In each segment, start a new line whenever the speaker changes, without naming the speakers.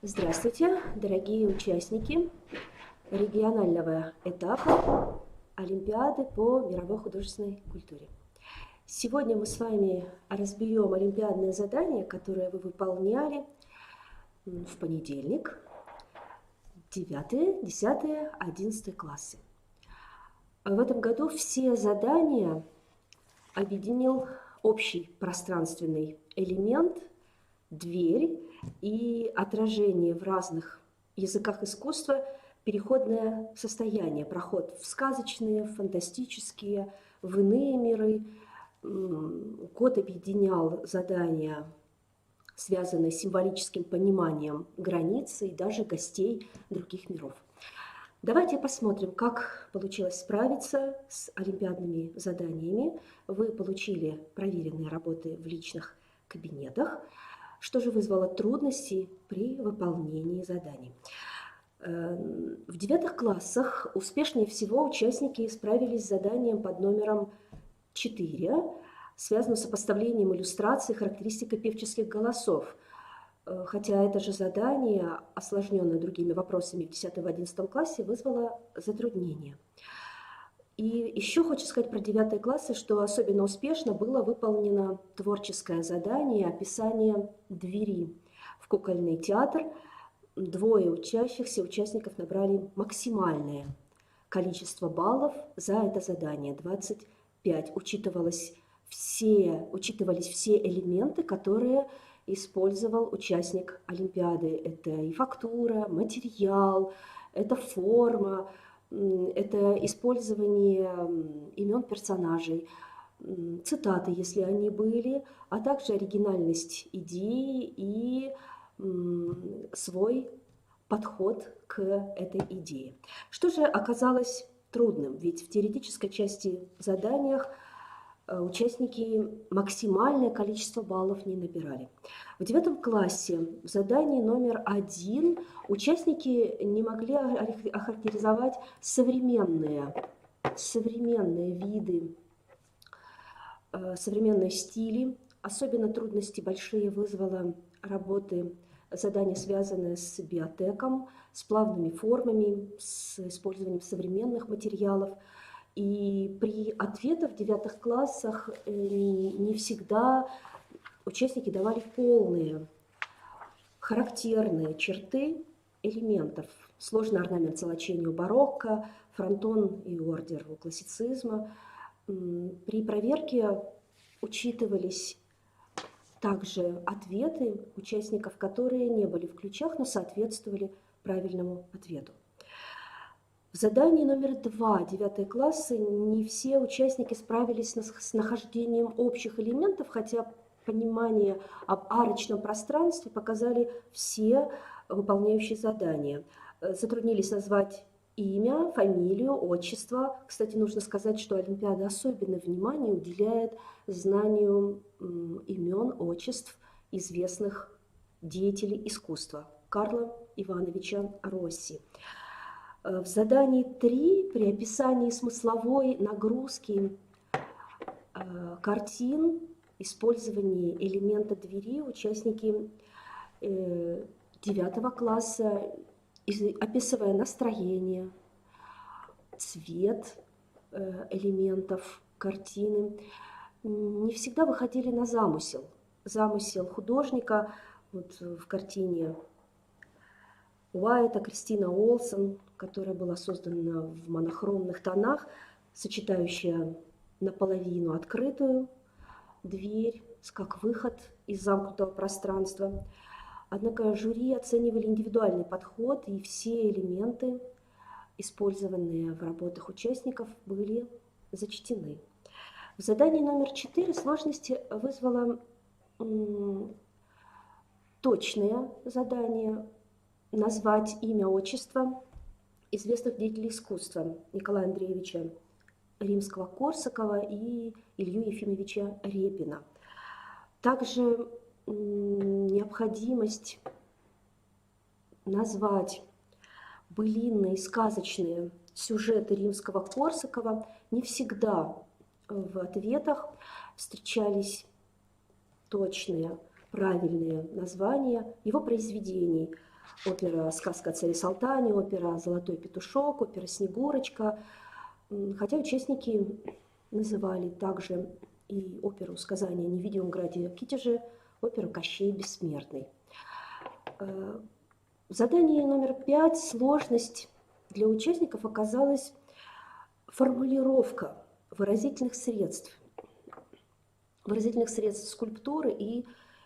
Здравствуйте, дорогие участники регионального этапа Олимпиады по мировой художественной культуре. Сегодня мы с вами разберем олимпиадное задание, которое вы выполняли в понедельник, 9, 10, 11 классы. В этом году все задания объединил общий пространственный элемент, дверь и отражение в разных языках искусства, переходное состояние, проход в сказочные, фантастические, в иные миры. Год объединял задания, связанные с символическим пониманием границы и даже гостей других миров. Давайте посмотрим, как получилось справиться с олимпиадными заданиями. Вы получили проверенные работы в личных кабинетах. Что же вызвало трудности при выполнении заданий? В 9 классах успешнее всего участники справились с заданием под номером 4, связанным с сопоставлением иллюстраций характеристикой певческих голосов. Хотя это же задание, осложненное другими вопросами в 10-11 классе, вызвало затруднения. И еще хочу сказать про 9 классы, что особенно успешно было выполнено творческое задание описание двери в кукольный театр. 2 учащихся участников набрали максимальное количество баллов за это задание, 25. Учитывались все элементы, которые использовал участник Олимпиады. Это и фактура, материал, это форма, это использование имен персонажей, цитаты, если они были, а также оригинальность идеи и свой подход к этой идее. Что же оказалось трудным? Ведь в теоретической части заданиях участники максимальное количество баллов не набирали. В 9 классе в задании номер 1 участники не могли охарактеризовать современные виды, современные стили. Особенно трудности большие вызвало задания, связанные с биотеком, с плавными формами, с использованием современных материалов. И при ответах в 9 классах не всегда участники давали полные, характерные черты элементов. Сложный орнамент золочения у барокко, фронтон и ордер у классицизма. При проверке учитывались также ответы участников, которые не были в ключах, но соответствовали правильному ответу. В задании номер 2 9 классы не все участники справились с нахождением общих элементов, хотя понимание об арочном пространстве показали все выполняющие задания. Затруднились назвать имя, фамилию, отчество. Кстати, нужно сказать, что Олимпиада особенное внимание уделяет знанию имен, отчеств известных деятелей искусства Карла Ивановича Росси. В задании 3 при описании смысловой нагрузки картин, использовании элемента двери участники 9 класса, описывая настроение, цвет элементов картины, не всегда выходили на замысел. Замысел художника вот в картине Уайта, Кристина Олсон, которая была создана в монохромных тонах, сочетающая наполовину открытую дверь как выход из замкнутого пространства. Однако жюри оценивали индивидуальный подход, и все элементы, использованные в работах участников, были зачтены. В задании номер 4 сложности вызвало точное задание назвать имя, отчество известных деятелей искусства Николая Андреевича Римского-Корсакова и Илью Ефимовича Репина. Также необходимость назвать былинные, сказочные сюжеты Римского-Корсакова не всегда в ответах встречались точные правильные названия его произведений. Опера «Сказка о царе Салтане», опера «Золотой петушок», опера «Снегурочка». Хотя участники называли также и оперу «Сказание о невидимом граде Китеже», оперу «Кощей Бессмертный». Задание номер 5. Сложность для участников оказалась формулировка выразительных средств скульптуры и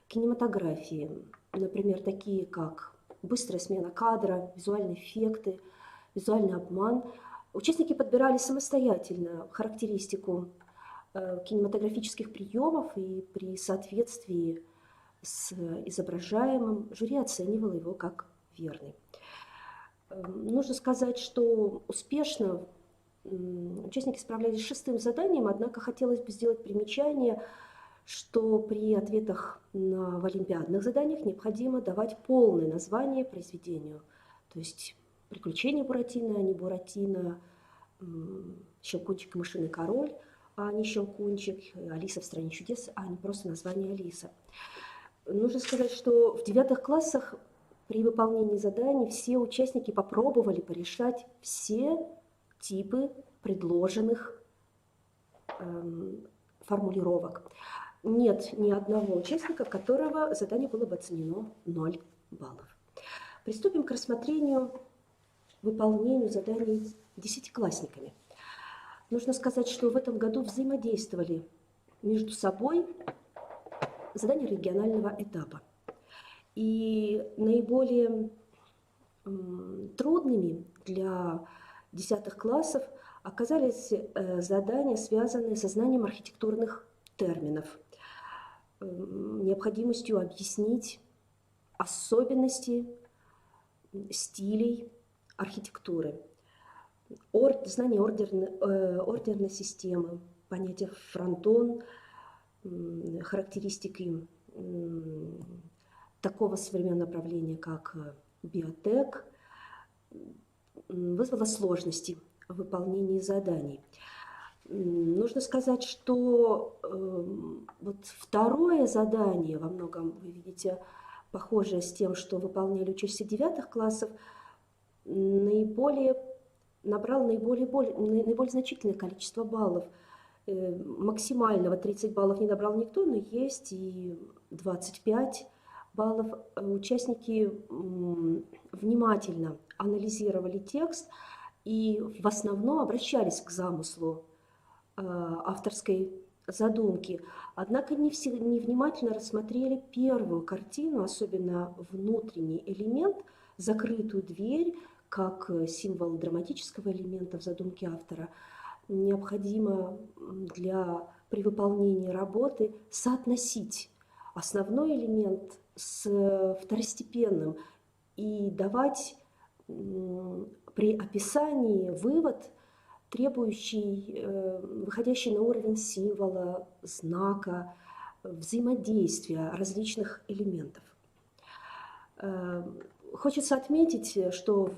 кинематографии. Например, такие как быстрая смена кадра, визуальные эффекты, визуальный обман. Участники подбирали самостоятельно характеристику кинематографических приемов, и при соответствии с изображаемым жюри оценивало его как верный. Нужно сказать, что успешно участники справлялись с 6-м заданием, однако хотелось бы сделать примечание, что при ответах в олимпиадных заданиях необходимо давать полное название произведению. То есть «Приключения Буратино», а не «Буратино», «Щелкунчик и мышиный король», а не «Щелкунчик», «Алиса в стране чудес», а не просто название «Алиса». Нужно сказать, что в 9 классах при выполнении заданий все участники попробовали порешать все типы предложенных формулировок. Нет ни одного участника, которого задание было бы оценено 0 баллов. Приступим к рассмотрению выполнению заданий десятиклассниками. Нужно сказать, что в этом году взаимодействовали между собой задания регионального этапа. И наиболее трудными для 10 классов оказались задания, связанные со знанием архитектурных терминов, необходимостью объяснить особенности стилей архитектуры, знание ордерной системы, понятие фронтон, характеристики такого современного направления, как биотек, вызвало сложности в выполнении заданий. Нужно сказать, что вот второе задание, во многом, вы видите, похожее с тем, что выполняли учащиеся 9 классов, набрал наиболее значительное количество баллов. Максимального 30 баллов не набрал никто, но есть и 25 баллов. Участники внимательно анализировали текст и в основном обращались к замыслу авторской задумки. Однако не внимательно рассмотрели первую картину, особенно внутренний элемент, закрытую дверь, как символ драматического элемента в задумке автора. Необходимо при выполнении работы соотносить основной элемент с второстепенным и давать при описании вывод, выходящий на уровень символа, знака, взаимодействия различных элементов. Хочется отметить, что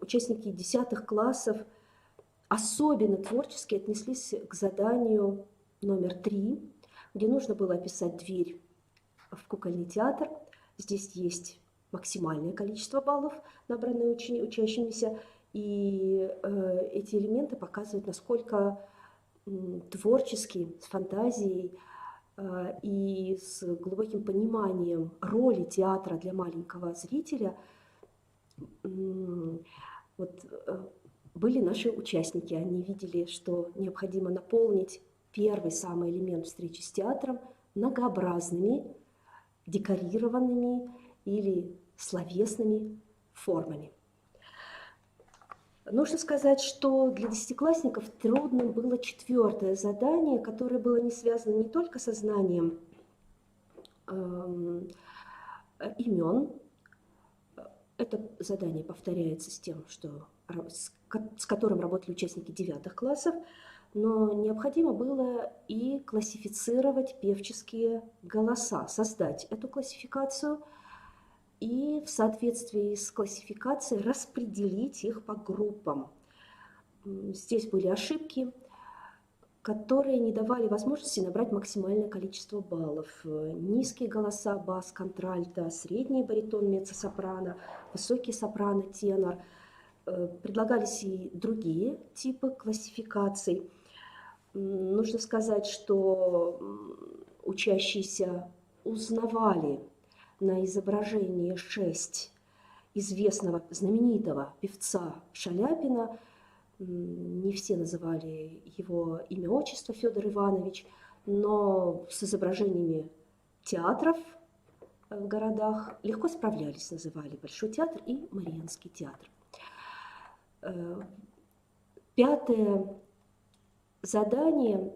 участники 10 классов особенно творчески отнеслись к заданию номер 3, где нужно было описать дверь в кукольный театр. Здесь есть максимальное количество баллов, набранное учащимися, и эти элементы показывают, насколько творчески, с фантазией и с глубоким пониманием роли театра для маленького зрителя были наши участники. Они видели, что необходимо наполнить первый самый элемент встречи с театром многообразными, декорированными или словесными формами. Нужно сказать, что для десятиклассников трудным было 4-е задание, которое было не связано не только со знанием имен. Это задание повторяется с тем, с которым работали участники 9 классов, но необходимо было и классифицировать певческие голоса, создать эту классификацию и в соответствии с классификацией распределить их по группам. Здесь были ошибки. которые не давали возможности набрать максимальное количество баллов. Низкие голоса, бас, контральто, средний баритон, меццо-сопрано, высокий сопрано, тенор. Предлагались и другие типы классификаций. Нужно сказать, что учащиеся узнавали на изображении 6 известного, знаменитого певца Шаляпина. Не все называли его имя, отчество Федор Иванович, но с изображениями театров в городах легко справлялись, называли Большой театр и Мариинский театр. Пятое задание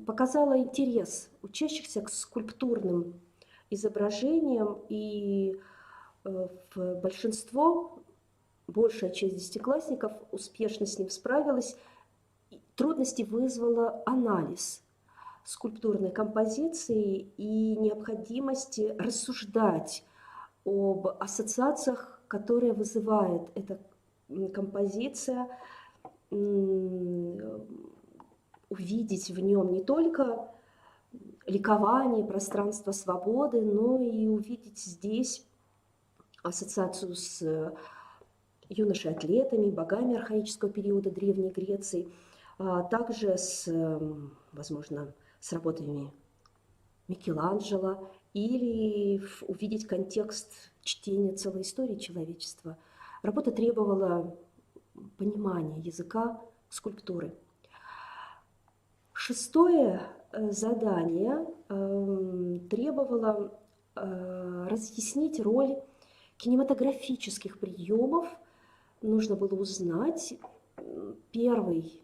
показало интерес учащихся к скульптурным изображениям, и в большинство, большая часть десятиклассников успешно с ним справилась. Трудности вызвало анализ скульптурной композиции и необходимости рассуждать об ассоциациях, которые вызывает эта композиция, увидеть в нем не только ликование, пространство свободы, но и увидеть здесь ассоциацию с юношей-атлетами, богами архаического периода Древней Греции, а также возможно, с работами Микеланджело, или увидеть контекст чтения целой истории человечества. Работа требовала понимания языка скульптуры. Шестое задание требовало разъяснить роль кинематографических приемов. Нужно было узнать. Первый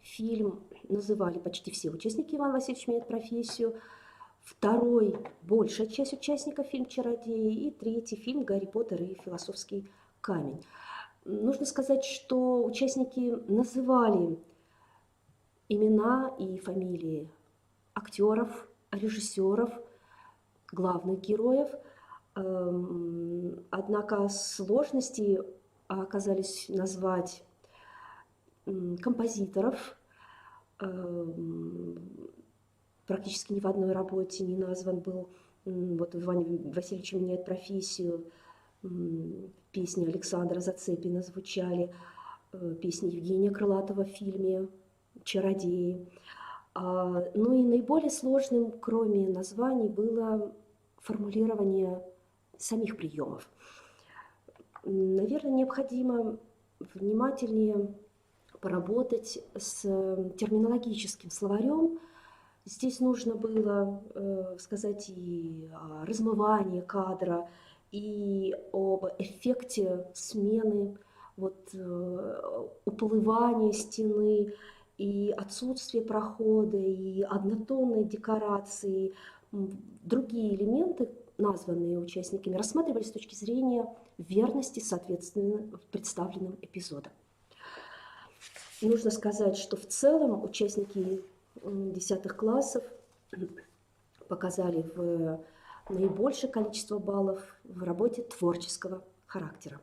фильм называли почти все участники «Иван Васильевич меняет профессию», второй – большая часть участников фильм «Чародеи», и третий фильм «Гарри Поттер и философский камень». Нужно сказать, что участники называли имена и фамилии актеров, режиссеров, главных героев. Однако сложности оказались назвать композиторов. Практически ни в одной работе не назван был. Вот Иван Васильевич меняет профессию. Песни Александра Зацепина звучали, песни Евгения Крылатова в фильме «Чародеи». Ну и наиболее сложным, кроме названий, было формулирование самих приемов. Наверное, необходимо внимательнее поработать с терминологическим словарем. Здесь нужно было сказать и о размывании кадра, и об эффекте смены, уплывания стены, и отсутствие прохода, и однотонной декорации. Другие элементы, названные участниками, рассматривались с точки зрения верности, соответственно, представленным эпизодам. Нужно сказать, что в целом участники 10 классов показали наибольшее количество баллов в работе творческого характера.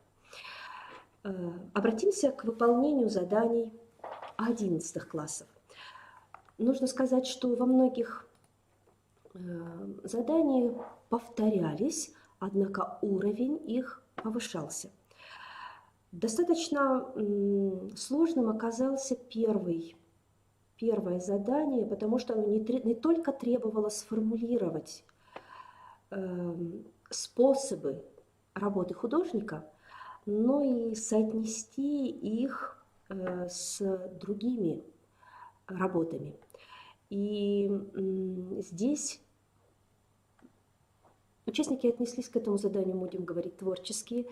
Обратимся к выполнению заданий 11 классов. Нужно сказать, что во многих задания повторялись, однако уровень их повышался. Достаточно сложным оказался первое задание, потому что оно не только требовало сформулировать способы работы художника, но и соотнести их с другими работами. И здесь участники отнеслись к этому заданию, будем говорить, творчески,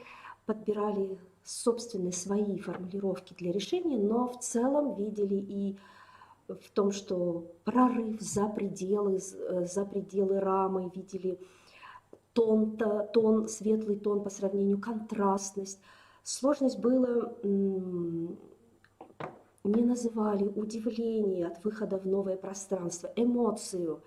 подбирали собственные свои формулировки для решения, но в целом видели и в том, что прорыв за пределы рамы, видели тон, светлый тон по сравнению, контрастность. Сложность была, не называли удивление от выхода в новое пространство, эмоцию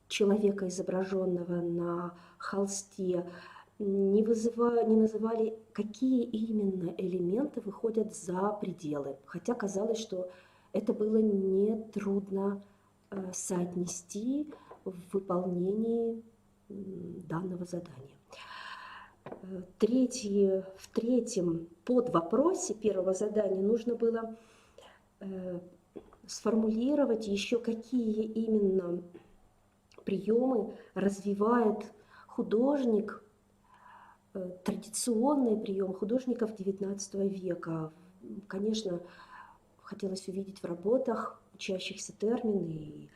человека, изображенного на холсте, не называли, какие именно элементы выходят за пределы. Хотя казалось, что это было нетрудно соотнести в выполнении данного задания. В третьем подвопросе первого задания нужно было сформулировать еще, какие именно приемы развивает художник, традиционные приемы художников XIX века. Конечно, хотелось увидеть в работах учащихся термины, и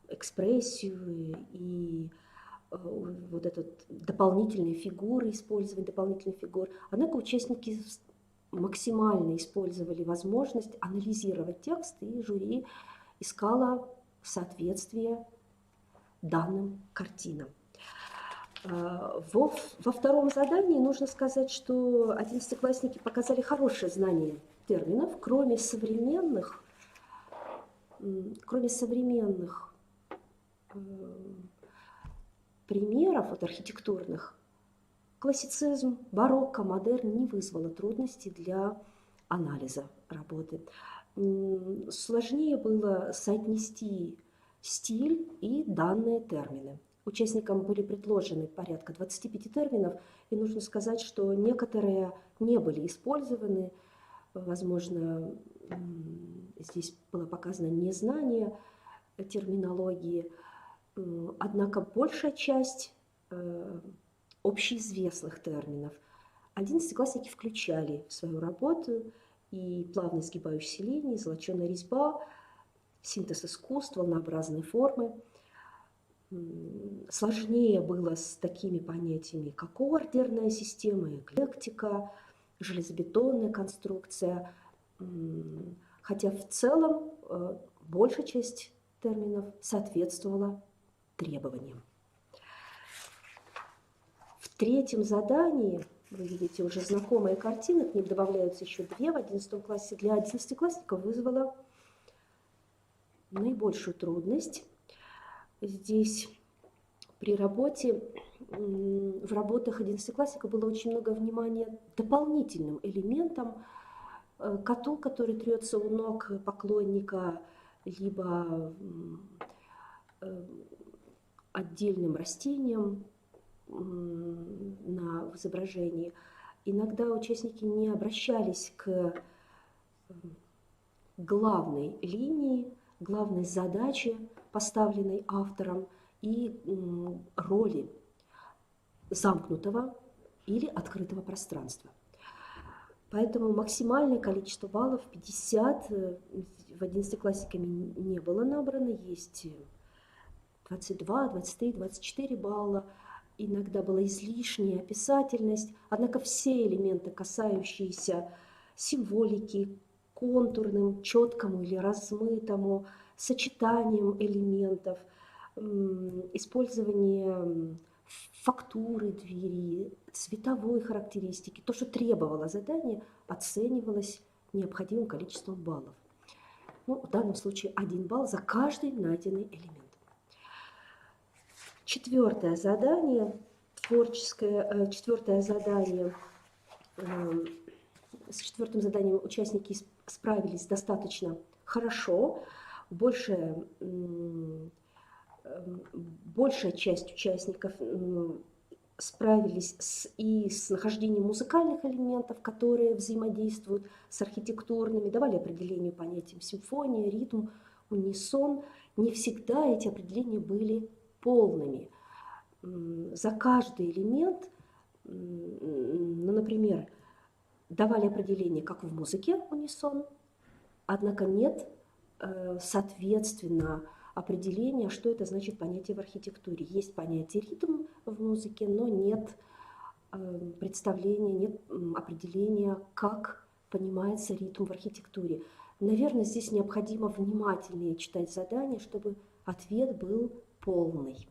экспрессию, и вот этот дополнительные фигуры, использование дополнительных фигур. Однако участники максимально использовали возможность анализировать текст, и жюри искало соответствие данным картинам. Во втором задании нужно сказать, что одиннадцатиклассники показали хорошее знание терминов, кроме современных примеров от архитектурных. Классицизм, барокко, модерн не вызвало трудностей для анализа работы. Сложнее было соотнести стиль и данные термины. Участникам были предложены порядка 25 терминов, и нужно сказать, что некоторые не были использованы. Возможно, здесь было показано незнание терминологии, однако большая часть общеизвестных терминов одиннадцатиклассники включали в свою работу: и плавно изгибающиеся линии, золоченая резьба, синтез искусств, волнообразные формы. Сложнее было с такими понятиями, как ордерная система, эклектика, железобетонная конструкция, хотя в целом большая часть терминов соответствовала требованиям. В третьем задании, вы видите уже знакомые картины, к ним добавляются еще две в 11 классе. Для одиннадцатиклассников вызвало наибольшую трудность. Здесь при работе, в работах одиннадцатиклассника было очень много внимания дополнительным элементам: коту, который трется у ног поклонника, либо отдельным растениям на изображении. Иногда участники не обращались к главной линии, главной задаче, поставленной автором, и роли замкнутого или открытого пространства. Поэтому максимальное количество баллов 50 в одиннадцатиклассниками не было набрано. Есть 22, 23, 24 балла. Иногда была излишняя описательность. Однако все элементы, касающиеся символики, контурным, четкому или размытому, сочетанием элементов, использование фактуры двери, цветовой характеристики, то, что требовало задание, оценивалось необходимым количеством баллов. Ну, в данном случае 1 балл за каждый найденный элемент. Четвертое задание, четвертое задание. С четвертым заданием участники справились достаточно хорошо. Большая часть участников справились с нахождением музыкальных элементов, которые взаимодействуют с архитектурными, давали определение понятиям симфония, ритм, унисон. Не всегда эти определения были полными. За каждый элемент, ну, например, давали определение, как в музыке унисон, однако нет, соответственно, определения, что это значит понятие в архитектуре. Есть понятие ритм в музыке, но нет представления, нет определения, как понимается ритм в архитектуре. Наверное, здесь необходимо внимательнее читать задание, чтобы ответ был полный.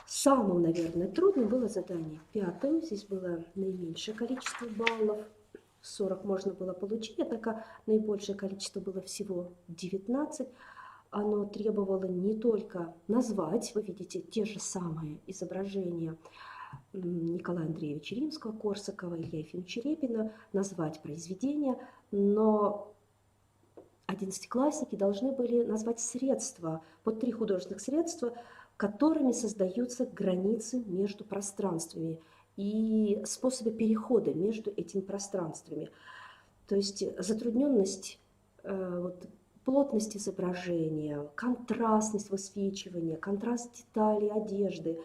Самым, наверное, трудным было задание пятым. Здесь было наименьшее количество баллов. 40 можно было получить, однако наибольшее количество было всего 19. оно требовало не только назвать, вы видите те же самые изображения Николая Андреевича Римского-Корсакова, Илья Ефимовича Репина, назвать произведение, но одиннадцатиклассники должны были назвать средства, вот 3 художественных средства, которыми создаются границы между пространствами и способы перехода между этими пространствами. То есть затрудненность, плотность изображения, контрастность высвечивания, контраст деталей, одежды,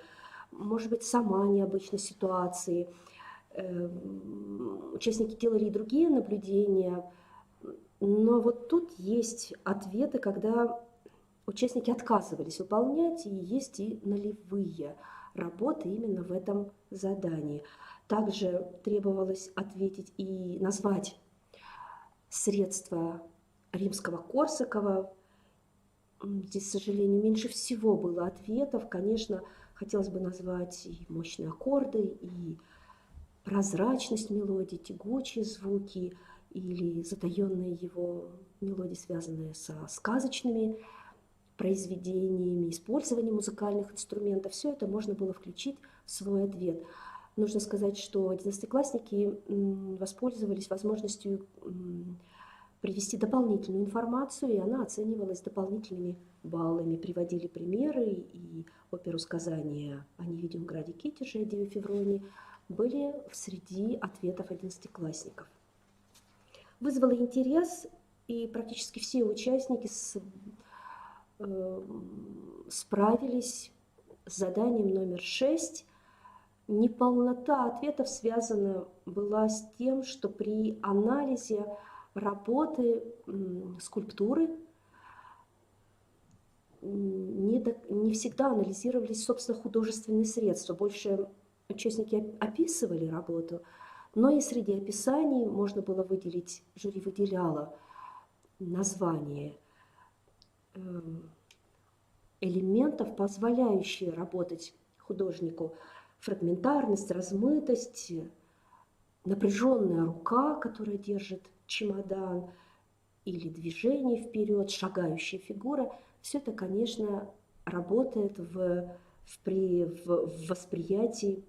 может быть, сама необычность ситуации. Участники делали и другие наблюдения, но вот тут есть ответы, когда участники отказывались выполнять, и есть и нулевые работы именно в этом задании. Также требовалось ответить и назвать средства Римского-Корсакова. Здесь, к сожалению, меньше всего было ответов. Конечно, хотелось бы назвать и мощные аккорды, и прозрачность мелодии, тягучие звуки, или затаенные его мелодии, связанные со сказочными произведениями, использованием музыкальных инструментов. Все это можно было включить в свой ответ. Нужно сказать, что одиннадцатиклассники воспользовались возможностью привести дополнительную информацию, и она оценивалась дополнительными баллами. Приводили примеры, и оперу сказания о невидимом граде Китеже Эдио Февронии были среди ответов одиннадцатиклассников. Вызвало интерес, и практически все участники справились с заданием номер 6. Неполнота ответов связана была с тем, что при анализе работы скульптуры не всегда анализировались, собственно, художественные средства. Больше участники описывали работу, но и среди описаний можно было выделить, жюри выделяло название элементов, позволяющие работать художнику: фрагментарность, размытость, напряженная рука, которая держит чемодан, или движение вперед, шагающая фигура. Все это, конечно, работает в восприятии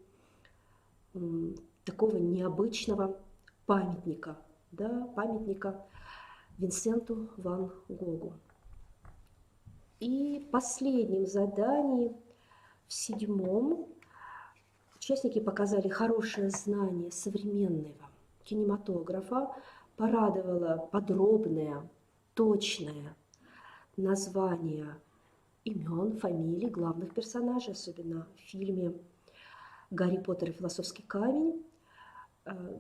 такого необычного памятника, да, памятника Винсенту ван Гогу. И в последнем задании, в 7-м, участники показали хорошее знание современного кинематографа. Порадовало подробное, точное название имен, фамилий главных персонажей, особенно в фильме «Гарри Поттер и философский камень»,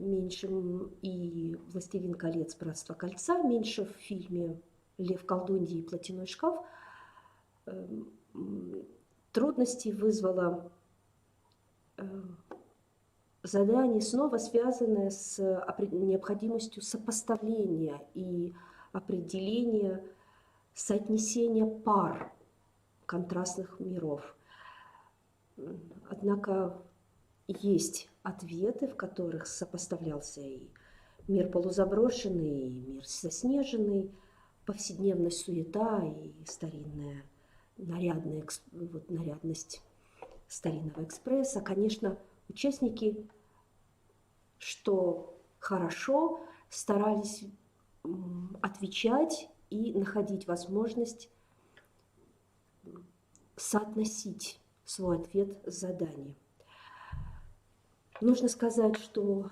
меньше и «Властелин колец. Братство кольца», меньше в фильме «Лев, колдунья и платяной шкаф». Трудности вызвало задание, снова связанное с необходимостью сопоставления и определения соотнесения пар контрастных миров. Однако есть ответы, в которых сопоставлялся и мир полузаброшенный, и мир заснеженный, повседневная суета и старинная нарядность старинного экспресса. Конечно, участники, что хорошо, старались отвечать и находить возможность соотносить свой ответ с заданием. Нужно сказать, что,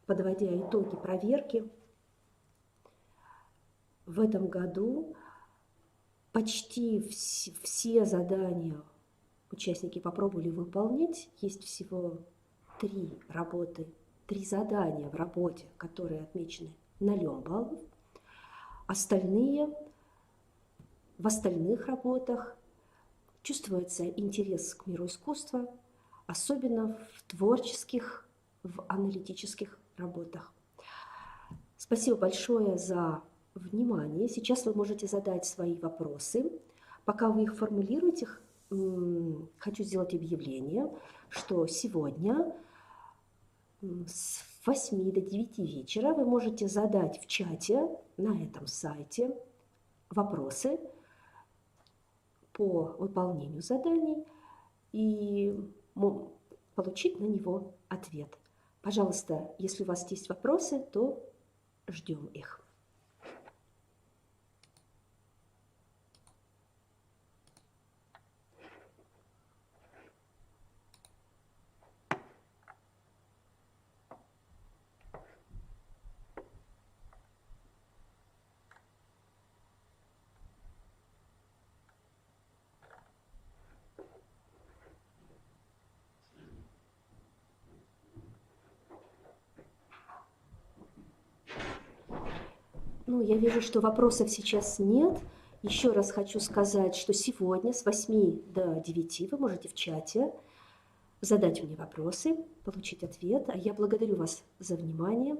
подводя итоги проверки, в этом году почти все задания участники попробовали выполнить. Есть всего 3 задания в работе, которые отмечены 0 баллов. В остальных работах чувствуется интерес к миру искусства, особенно в творческих, в аналитических работах. Спасибо большое за внимание. Сейчас вы можете задать свои вопросы. Пока вы их формулируете, хочу сделать объявление, что сегодня с 8 до 9 вечера вы можете задать в чате на этом сайте вопросы. по выполнению заданий и получить на него ответ. Пожалуйста, если у вас есть вопросы, то ждем их. Ну, я вижу, что вопросов сейчас нет. Еще раз хочу сказать, что сегодня с 8 до 9 вы можете в чате задать мне вопросы, получить ответ. А я благодарю вас за внимание.